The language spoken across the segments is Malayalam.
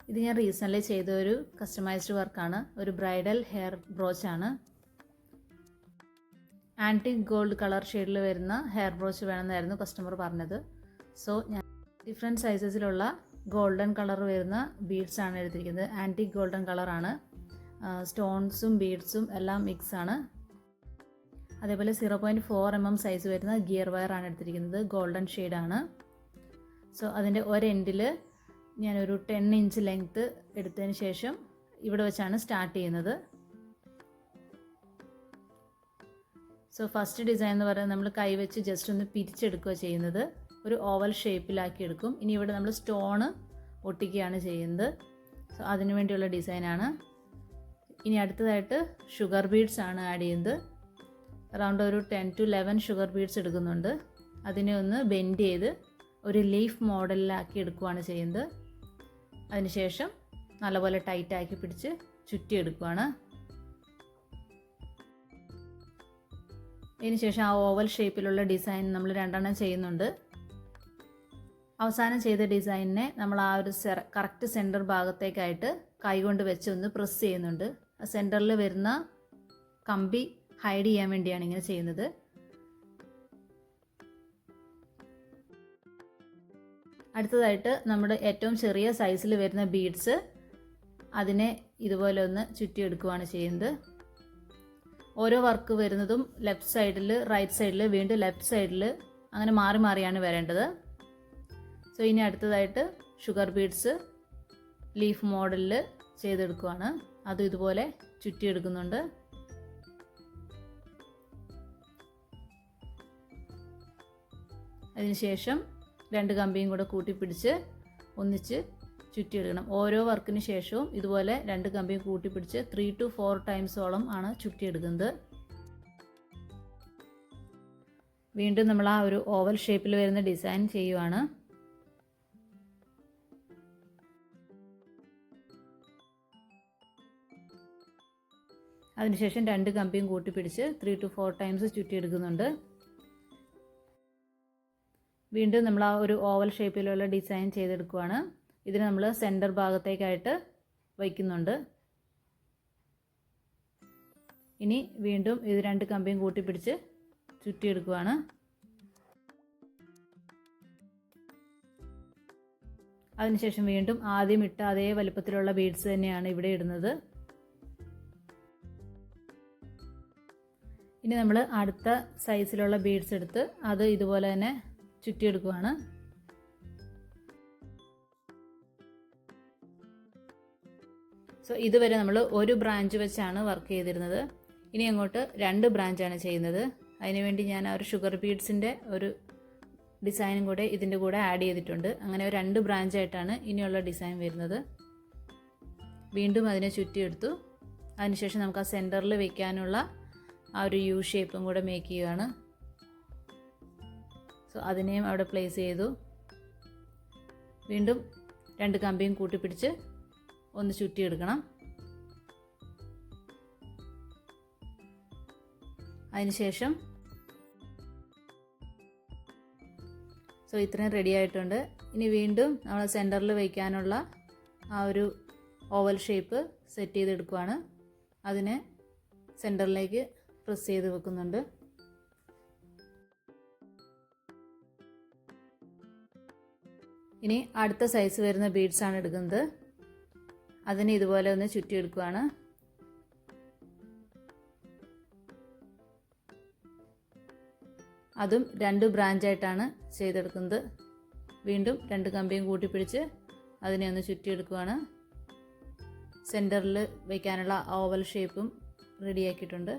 ഇത് ഞാൻ റീസെൻ്റ്ലി ചെയ്ത ഒരു കസ്റ്റമൈസ്ഡ് വർക്കാണ്. ഒരു ബ്രൈഡൽ ഹെയർ ബ്രോച്ചാണ്. ആൻറ്റിക് ഗോൾഡ് കളർ ഷെയ്ഡിൽ വരുന്ന ഹെയർ ബ്രോച്ച് വേണമെന്നായിരുന്നു കസ്റ്റമർ പറഞ്ഞത്. സോ ഞാൻ ഡിഫറെൻറ്റ് സൈസസിലുള്ള ഗോൾഡൻ കളർ വരുന്ന ബീഡ്സ് ആണ് എടുത്തിരിക്കുന്നത്. ആൻറ്റിക് ഗോൾഡൻ കളറാണ്. സ്റ്റോൺസും ബീഡ്സും എല്ലാം മിക്സ് ആണ്. അതേപോലെ 0.4 mm സൈസ് വരുന്ന ഗിയർ വയർ ആണ് എടുത്തിരിക്കുന്നത്. ഗോൾഡൻ ഷെയ്ഡാണ്. സോ അതിൻ്റെ ഒരെൻഡിൽ ഞാനൊരു 10 ഇഞ്ച് ലെങ്ത്ത് എടുത്തതിന് ശേഷം ഇവിടെ വെച്ചാണ് സ്റ്റാർട്ട് ചെയ്യുന്നത്. സോ ഫസ്റ്റ് ഡിസൈൻ എന്ന് പറയുന്നത് നമ്മൾ കൈ വെച്ച് ജസ്റ്റ് ഒന്ന് പിരിച്ചെടുക്കുക ചെയ്യുന്നത്. ഒരു ഓവൽ ഷേപ്പിലാക്കി എടുക്കും. ഇനി ഇവിടെ നമ്മൾ സ്റ്റോണ് ഒട്ടിക്കുകയാണ് ചെയ്യുന്നത്. സോ അതിനു വേണ്ടിയുള്ള ഡിസൈനാണ്. ഇനി അടുത്തതായിട്ട് ഷുഗർ ബീഡ്സ് ആണ് ആഡ് ചെയ്യുന്നത്. അറൗണ്ട് ഒരു 10 to 11 ഷുഗർ ബീഡ്സ് എടുക്കുന്നുണ്ട്. അതിനെ ഒന്ന് ബെൻഡ് ചെയ്ത് ഒരു ലീഫ് മോഡലിലാക്കി എടുക്കുകയാണ് ചെയ്യുന്നത്. അതിനുശേഷം നല്ലപോലെ ടൈറ്റാക്കി പിടിച്ച് ചുറ്റിയെടുക്കുകയാണ്. ഇതിനുശേഷം ആ ഓവൽ ഷേപ്പിലുള്ള ഡിസൈൻ നമ്മൾ 2 ചെയ്യുന്നുണ്ട്. അവസാനം ചെയ്ത ഡിസൈനിനെ നമ്മൾ ആ ഒരു കറക്റ്റ് സെൻറ്റർ ഭാഗത്തേക്കായിട്ട് കൈകൊണ്ട് വെച്ച് ഒന്ന് പ്രസ് ചെയ്യുന്നുണ്ട്. സെൻറ്ററിൽ വരുന്ന കമ്പി ഹൈഡ് ചെയ്യാൻ വേണ്ടിയാണ് ഇങ്ങനെ ചെയ്യുന്നത്. അടുത്തതായിട്ട് നമ്മുടെ ഏറ്റവും ചെറിയ സൈസിൽ വരുന്ന ബീഡ്സ് അതിനെ ഇതുപോലെ ഒന്ന് ചുറ്റിയെടുക്കുകയാണ് ചെയ്യുന്നത്. ഓരോ വർക്ക് വരുന്നതും ലെഫ്റ്റ് സൈഡിൽ, റൈറ്റ് സൈഡിൽ, വീണ്ടും ലെഫ്റ്റ് സൈഡിൽ അങ്ങനെ മാറി മാറിയാണ് വരേണ്ടത്. സോ ഇനി അടുത്തതായിട്ട് ഷുഗർ ബീഡ്സ് ലീഫ് മോഡലിൽ ചെയ്തെടുക്കുകയാണ്. അതും ഇതുപോലെ ചുറ്റിയെടുക്കുന്നുണ്ട്. അതിനുശേഷം 2 കമ്പിയും കൂടെ കൂട്ടിപ്പിടിച്ച് ഒന്നിച്ച് ചുറ്റിയെടുക്കണം. ഓരോ വർക്കിന് ശേഷവും ഇതുപോലെ 2 കമ്പിയും കൂട്ടിപ്പിടിച്ച് 3 to 4 ടൈംസോളം ആണ് ചുറ്റിയെടുക്കുന്നത്. വീണ്ടും നമ്മൾ ആ ഒരു ഓവൽ ഷേപ്പിൽ വരുന്ന ഡിസൈൻ ചെയ്യുവാണ്. അതിനുശേഷം 2 കമ്പിയും കൂട്ടിപ്പിടിച്ച് 3 to 4 ടൈംസ് ചുറ്റിയെടുക്കുന്നുണ്ട്. വീണ്ടും നമ്മൾ ആ ഒരു ഓവൽ ഷേപ്പിലുള്ള ഡിസൈൻ ചെയ്തെടുക്കുകയാണ്. ഇതിന് നമ്മൾ സെൻറ്റർ ഭാഗത്തേക്കായിട്ട് വയ്ക്കുന്നുണ്ട്. ഇനി വീണ്ടും ഇത് 2 കമ്പിയും കൂട്ടിപ്പിടിച്ച് ചുറ്റിയെടുക്കുകയാണ്. അതിനുശേഷം വീണ്ടും ആദ്യം ഇട്ട അതേ വലിപ്പത്തിലുള്ള ബീഡ്സ് തന്നെയാണ് ഇവിടെ ഇടുന്നത്. ഇനി നമ്മൾ അടുത്ത സൈസിലുള്ള ബീഡ്സ് എടുത്ത് അത് ഇതുപോലെ തന്നെ ചുറ്റിയെടുക്കുകയാണ്. സോ ഇതുവരെ നമ്മൾ ഒരു ബ്രാഞ്ച് വെച്ചാണ് വർക്ക് ചെയ്തിരുന്നത്. ഇനി അങ്ങോട്ട് 2 ബ്രാഞ്ചാണ് ചെയ്യുന്നത്. അതിനുവേണ്ടി ഞാൻ ആ ഒരു ഷുഗർ ബീഡ്സിൻ്റെ ഒരു ഡിസൈനും കൂടെ ഇതിൻ്റെ കൂടെ ആഡ് ചെയ്തിട്ടുണ്ട്. അങ്ങനെ ഒരു 2 ബ്രാഞ്ചായിട്ടാണ് ഇനിയുള്ള ഡിസൈൻ വരുന്നത്. വീണ്ടും അതിനെ ചുറ്റിയെടുത്തു. അതിനുശേഷം നമുക്ക് ആ സെൻറ്ററിൽ വയ്ക്കാനുള്ള ആ ഒരു യു ഷേപ്പും കൂടെ മേക്ക് ചെയ്യുകയാണ്. സോ അതിനെയും അവിടെ പ്ലേസ് ചെയ്തു. വീണ്ടും 2 കമ്പിയും കൂട്ടിപ്പിടിച്ച് ഒന്ന് ചുറ്റിയെടുക്കണം. അതിനുശേഷം സോ ഇത്രയും റെഡി ആയിട്ടുണ്ട്. ഇനി വീണ്ടും നമ്മൾ സെൻറ്ററിൽ വയ്ക്കാനുള്ള ആ ഒരു ഓവൽ ഷേപ്പ് സെറ്റ് ചെയ്തെടുക്കുകയാണ്. അതിനെ സെൻറ്ററിലേക്ക് പ്രസ് ചെയ്ത് വെക്കുന്നുണ്ട്. ഇനി അടുത്ത സൈസ് വരുന്ന ബീഡ്സ് ആണ് എടുക്കുന്നത്. അതിന് ഇതുപോലെ ഒന്ന് ചുറ്റിയെടുക്കുകയാണ്. അതും 2 ബ്രാഞ്ചായിട്ടാണ് ചെയ്തെടുക്കുന്നത്. വീണ്ടും 2 കമ്പിയും കൂട്ടിപ്പിടിച്ച് അതിനെ ഒന്ന് ചുറ്റിയെടുക്കുകയാണ്. സെൻറ്ററിൽ വയ്ക്കാനുള്ള ഓവൽ ഷേപ്പും റെഡിയാക്കിയിട്ടുണ്ട്.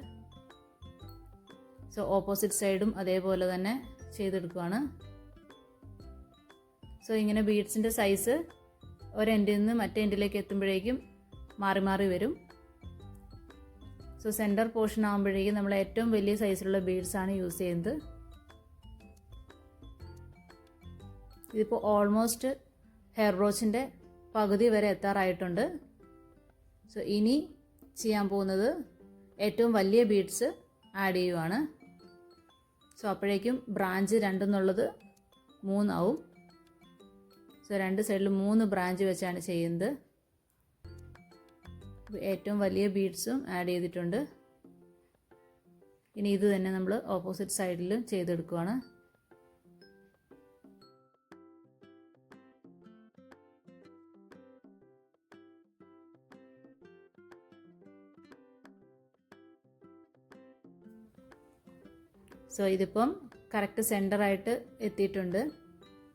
സോ ഓപ്പോസിറ്റ് സൈഡും അതേപോലെ തന്നെ ചെയ്തെടുക്കുകയാണ്. സോ ഇങ്ങനെ ബീഡ്സിൻ്റെ സൈസ് ഒരെൻഡിൽ നിന്ന് മറ്റേ എൻഡിലേക്ക് എത്തുമ്പോഴേക്കും മാറി മാറി വരും. സോ സെൻറ്റർ പോർഷൻ ആകുമ്പോഴേക്കും നമ്മൾ ഏറ്റവും വലിയ സൈസിലുള്ള ബീഡ്സാണ് യൂസ് ചെയ്യുന്നത്. ഇതിപ്പോൾ ഓൾമോസ്റ്റ് ഹെയർ ബ്രോച്ചിൻ്റെ പകുതി വരെ എത്താറായിട്ടുണ്ട്. സോ ഇനി ചെയ്യാൻ പോകുന്നത് ഏറ്റവും വലിയ ബീഡ്സ് ആഡ് ചെയ്യുവാണ്. സോ അപ്പോഴേക്കും ബ്രാഞ്ച് 2 എന്നുള്ളത് 3 ആവും. സോ 2 സൈഡിൽ 3 ബ്രാഞ്ച് വെച്ചാണ് ചെയ്യുന്നത്. ഏറ്റവും വലിയ ബീഡ്സും ആഡ് ചെയ്തിട്ടുണ്ട്. ഇനി ഇത് തന്നെ നമ്മൾ ഓപ്പോസിറ്റ് സൈഡിൽ ചെയ്തെടുക്കുകയാണ്. സോ ഇതിപ്പം കറക്റ്റ് സെൻറ്ററായിട്ട് എത്തിയിട്ടുണ്ട്.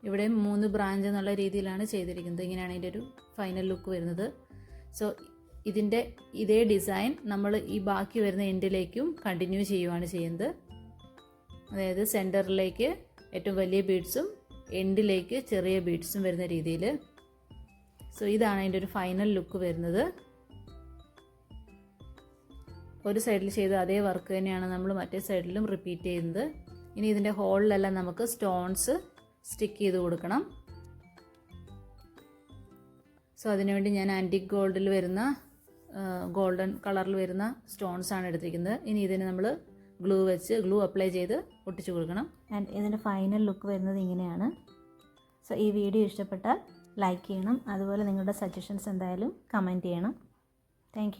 ഇവിടെ 3 ബ്രാഞ്ച് എന്നുള്ള രീതിയിലാണ് ചെയ്തിരിക്കുന്നത്. ഇങ്ങനെയാണ് ഇതിൻ്റെ ഒരു ഫൈനൽ ലുക്ക് വരുന്നത്. സോ ഇതിൻ്റെ ഇതേ ഡിസൈൻ നമ്മൾ ഈ ബാക്കി വരുന്ന എൻഡിലേക്കും കണ്ടിന്യൂ ചെയ്യുകയാണ് ചെയ്യുന്നത്. അതായത് സെൻറ്ററിലേക്ക് ഏറ്റവും വലിയ ബീഡ്സും എൻഡിലേക്ക് ചെറിയ ബീഡ്സും വരുന്ന രീതിയിൽ. സോ ഇതാണ് അതിൻ്റെ ഒരു ഫൈനൽ ലുക്ക് വരുന്നത്. ഒരു സൈഡിൽ ചെയ്ത അതേ വർക്ക് തന്നെയാണ് നമ്മൾ മറ്റേ സൈഡിലും റിപ്പീറ്റ് ചെയ്യുന്നത്. ഇനി ഇതിൻ്റെ ഹോളിലെല്ലാം നമുക്ക് സ്റ്റോൺസ് സ്റ്റിക്ക് ചെയ്ത് കൊടുക്കണം. സോ അതിനുവേണ്ടി ഞാൻ ആൻറ്റിക് ഗോൾഡിൽ വരുന്ന ഗോൾഡൻ കളറിൽ വരുന്ന സ്റ്റോൺസ് ആണ് എടുത്തിരിക്കുന്നത്. ഇനി ഇതിന് നമ്മൾ ഗ്ലൂ അപ്ലൈ ചെയ്ത് ഒട്ടിച്ചു കൊടുക്കണം. ആൻഡ് ഇതിൻ്റെ ഫൈനൽ ലുക്ക് വരുന്നത് ഇങ്ങനെയാണ്. സോ ഈ വീഡിയോ ഇഷ്ടപ്പെട്ടാൽ ലൈക്ക് ചെയ്യണം. അതുപോലെ നിങ്ങളുടെ സജഷൻസ് എന്തായാലും കമൻറ്റ് ചെയ്യണം. താങ്ക്